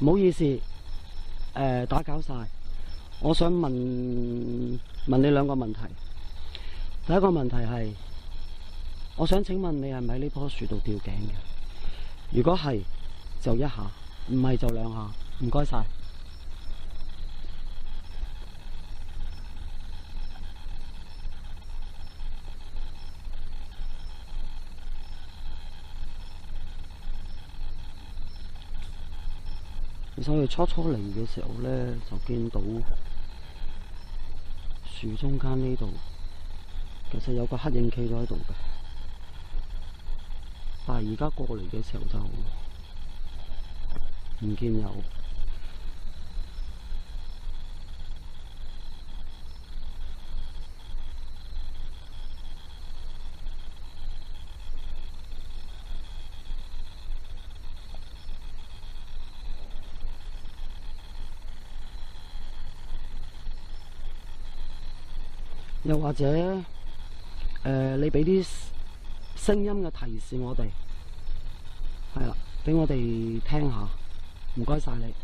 唔好意思，打攪晒。我想問你兩個問題。第一個問題係，我想請問你係咪喺呢棵樹度吊頸嘅？如果係，就一下；唔係就兩下。唔該晒。其實我哋初嚟嘅時候呢，就見到樹中間呢度，其實有個黑影企咗喺度嘅。但係而家過嚟嘅時候就唔見有。又或者你俾啲聲音嘅提示我哋，係啦，俾我哋聽下，唔該晒你。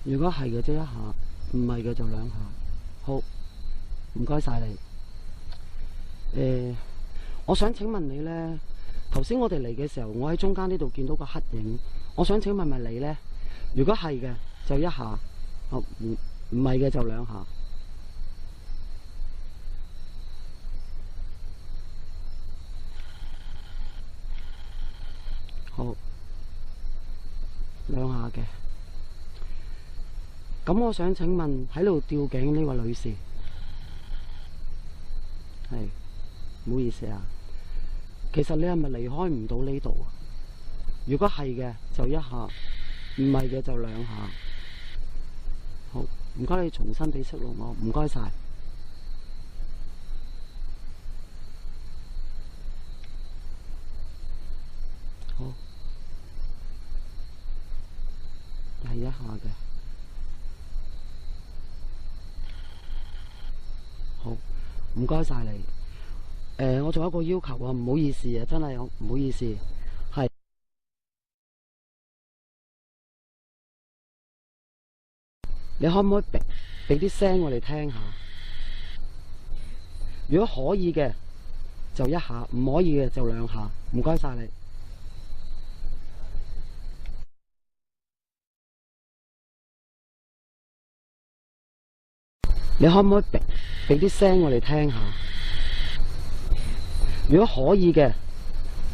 如果係嘅，即一下；唔係嘅就兩下。好，唔該晒你。我想請問你呢，頭先我哋嚟嘅時候，我喺中間呢度見到個黑影，我想請問問你呢？如果係嘅就一下，唔係嘅就兩下。好，兩下嘅。咁我想請問喺度吊頸呢位女士，係，唔好意思啊，其實你係咪離開唔到呢度啊？如果係嘅就一下，唔係嘅就兩下。好，唔該你重新俾息路我，唔該晒。好，係一下嘅。好，唔該晒你。我仲有一個要求啊，唔好意思啊，真係唔好意思。係，你可唔可以俾啲聲我哋聽下？如果可以嘅就一下，唔可以嘅就兩下。唔該晒你。你可唔可以俾啲聲我哋聽下？如果可以嘅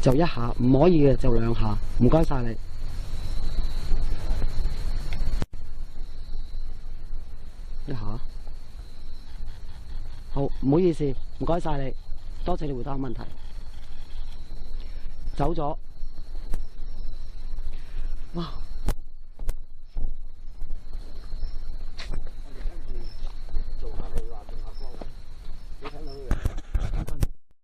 就一下，唔可以嘅就兩下。唔該晒你。一下。好，唔好意思，唔該晒你，多謝你回答問題。走咗。哇！